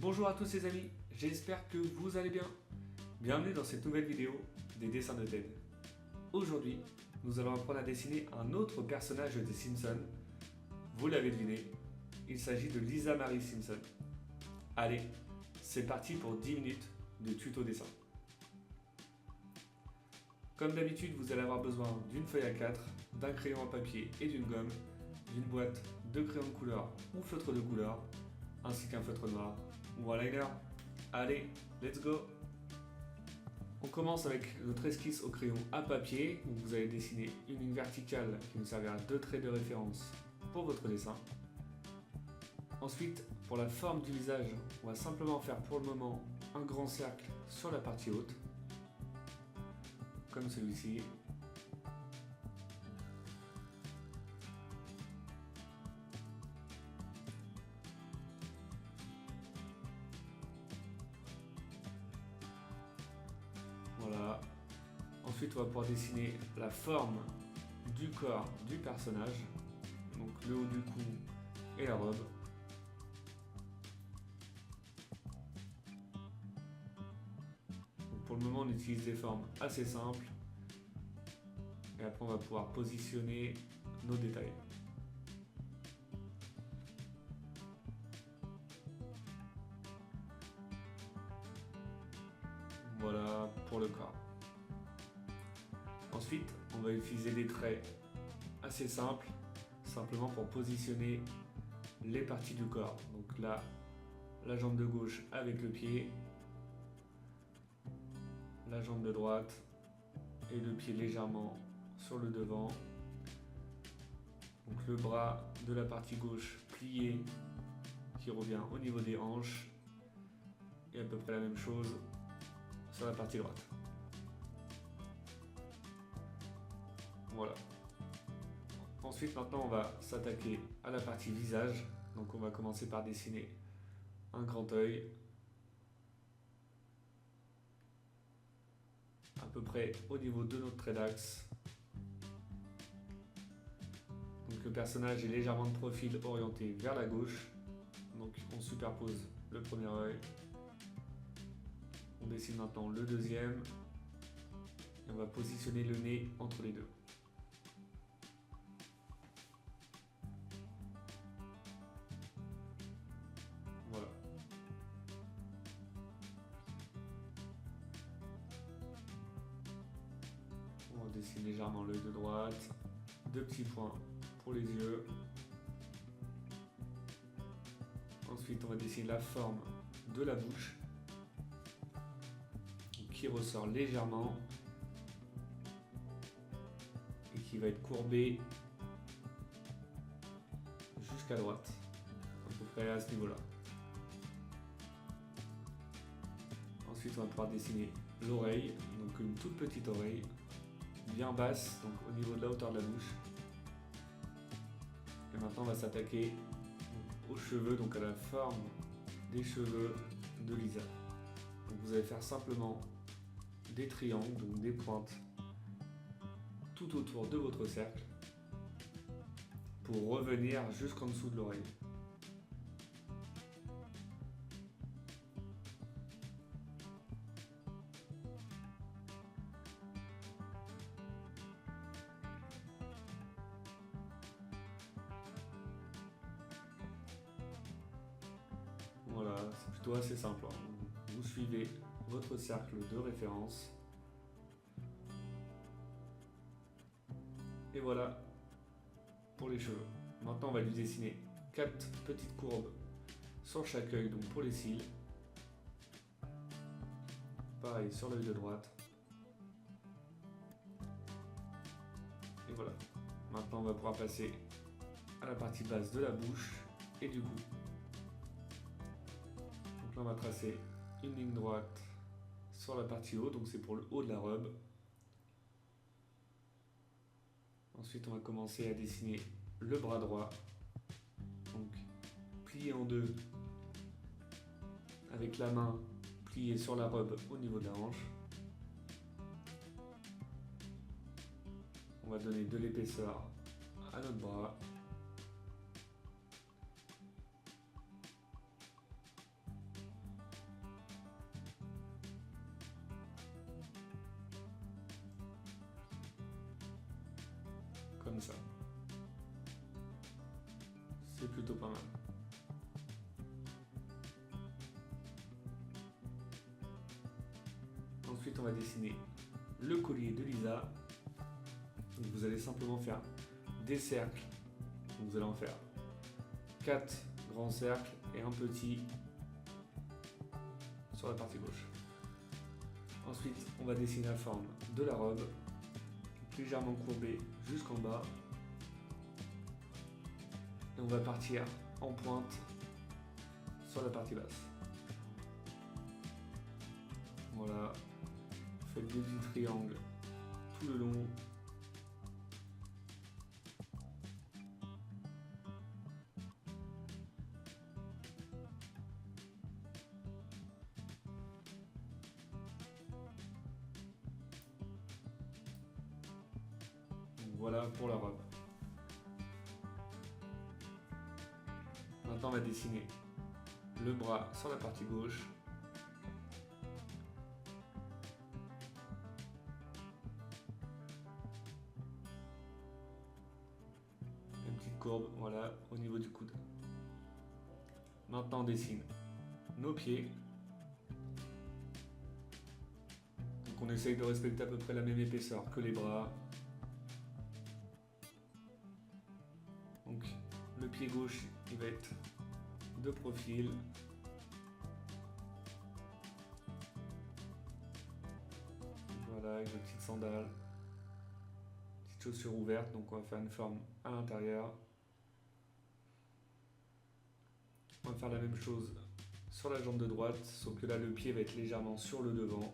Bonjour à tous les amis, j'espère que vous allez bien. Bienvenue dans cette nouvelle vidéo des dessins de Ted. Aujourd'hui, nous allons apprendre à dessiner un autre personnage des Simpsons. Vous l'avez deviné, il s'agit de Lisa Marie Simpson. Allez, c'est parti pour 10 minutes de tuto dessin. Comme d'habitude, vous allez avoir besoin d'une feuille A4, d'un crayon à papier et d'une gomme, d'une boîte de crayons de couleur ou feutre de couleur, ainsi qu'un feutre noir ou un liner. Allez, let's go! On commence avec notre esquisse au crayon à papier. Donc vous allez dessiner une ligne verticale qui nous servira de trait de référence pour votre dessin. Ensuite, pour la forme du visage, on va simplement faire pour le moment un grand cercle sur la partie haute, comme celui-ci. Voilà. Ensuite, on va pouvoir dessiner la forme du corps du personnage, donc le haut du cou et la robe. Donc pour le moment, on utilise des formes assez simples. Et après, on va pouvoir positionner nos détails. Voilà pour le corps. Ensuite, on va utiliser des traits assez simples, simplement pour positionner les parties du corps. Donc là, la jambe de gauche avec le pied, la jambe de droite et le pied légèrement sur le devant. Donc le bras de la partie gauche plié qui revient au niveau des hanches et à peu près la même chose sur la partie droite. Voilà. Ensuite, maintenant, on va s'attaquer à la partie visage. Donc on va commencer par dessiner un grand œil, à peu près au niveau de notre trait d'axe. Donc le personnage est légèrement de profil orienté vers la gauche. Donc on superpose le premier œil. On dessine maintenant le deuxième. Et on va positionner le nez entre les deux. Voilà. On dessine légèrement l'œil de droite. Deux petits points pour les yeux. Ensuite, on va dessiner la forme de la bouche qui ressort légèrement et qui va être courbée jusqu'à droite, à peu près à ce niveau-là. Ensuite, on va pouvoir dessiner l'oreille, donc une toute petite oreille, bien basse, donc au niveau de la hauteur de la bouche. Et maintenant, on va s'attaquer aux cheveux, donc à la forme des cheveux de Lisa. Donc vous allez faire simplement des triangles, donc des pointes, tout autour de votre cercle, pour revenir jusqu'en dessous de l'oreille. Voilà, c'est plutôt assez simple. Vous suivez votre cercle de référence. Et voilà pour les cheveux. Maintenant, on va lui dessiner 4 petites courbes sur chaque œil, donc pour les cils. Pareil sur l'œil de droite. Et voilà. Maintenant, on va pouvoir passer à la partie basse de la bouche et du cou. Donc là, on va tracer une ligne droite sur la partie haute, donc c'est pour le haut de la robe. Ensuite, on va commencer à dessiner le bras droit, donc plié en deux, avec la main pliée sur la robe au niveau de la hanche. On va donner de l'épaisseur à notre bras. comme ça. C'est plutôt pas mal. Ensuite, on va dessiner le collier de Lisa. Donc, vous allez simplement faire des cercles. Donc, vous allez en faire 4 grands cercles et un petit sur la partie gauche. Ensuite, on va dessiner la forme de la robe, légèrement courbée jusqu'en bas. Et on va partir en pointe sur la partie basse. Voilà. Faites des petits triangles tout le long. Voilà pour la robe. Maintenant, on va dessiner le bras sur la partie gauche. Une petite courbe, voilà, au niveau du coude. Maintenant, on dessine nos pieds. Donc, on essaye de respecter à peu près la même épaisseur que les bras. Donc, le pied gauche, il va être de profil. Voilà, avec des petites sandales. Petites chaussures ouvertes, donc on va faire une forme à l'intérieur. On va faire la même chose sur la jambe de droite, sauf que là le pied va être légèrement sur le devant.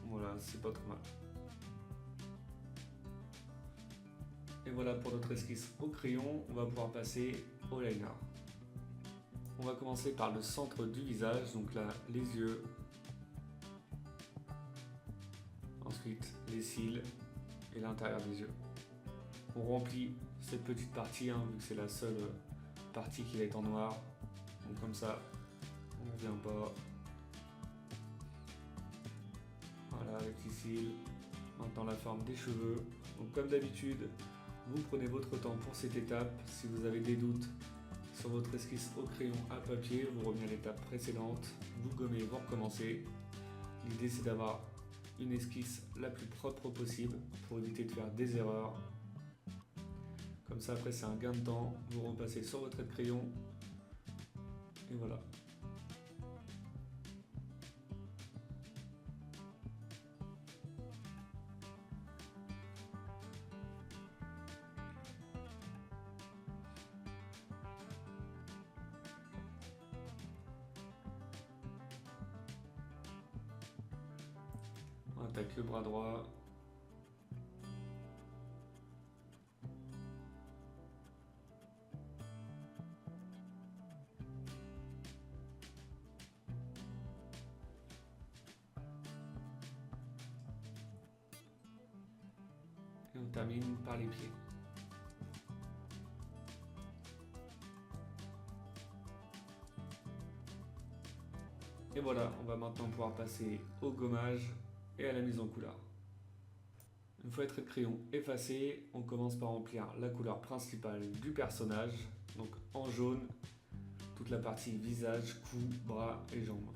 Voilà, c'est pas trop mal. Et voilà pour notre esquisse au crayon, on va pouvoir passer au liner. On va commencer par le centre du visage, donc là les yeux. Ensuite les cils et l'intérieur des yeux. On remplit cette petite partie, hein, vu que c'est la seule partie qui va être en noir. Donc comme ça, on ne revient pas. Voilà les petits cils. Maintenant la forme des cheveux. Donc comme d'habitude, vous prenez votre temps pour cette étape. Si vous avez des doutes sur votre esquisse au crayon à papier, vous revenez à l'étape précédente, vous gommez, vous recommencez. L'idée c'est d'avoir une esquisse la plus propre possible pour éviter de faire des erreurs. Comme ça après c'est un gain de temps, vous repassez sur votre trait de crayon et voilà. On attaque le bras droit. Et on termine par les pieds. Et voilà, on va maintenant pouvoir passer au gommage et à la mise en couleur. Une fois le trait de crayon effacé, on commence par remplir la couleur principale du personnage, donc en jaune, toute la partie visage, cou, bras et jambes.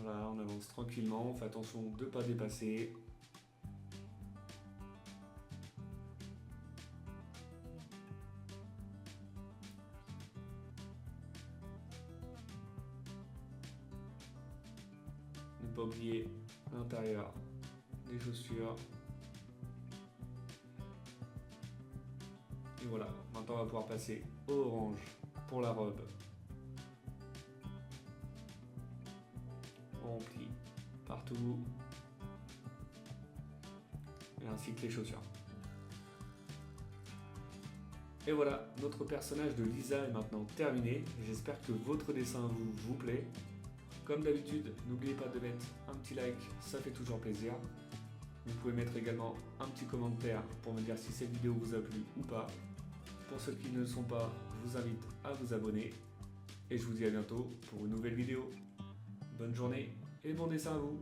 Voilà, on avance tranquillement, on fait attention de ne pas dépasser. Ne pas oublier l'intérieur des chaussures. Et voilà, maintenant on va pouvoir passer au orange pour la robe. On remplit partout. ainsi que les chaussures. Et voilà, notre personnage de Lisa est maintenant terminé. J'espère que votre dessin vous plaît. Comme d'habitude, n'oubliez pas de mettre un petit like, ça fait toujours plaisir. Vous pouvez mettre également un petit commentaire pour me dire si cette vidéo vous a plu ou pas. Pour ceux qui ne le sont pas, je vous invite à vous abonner. Et je vous dis à bientôt pour une nouvelle vidéo. Bonne journée et bon dessin à vous!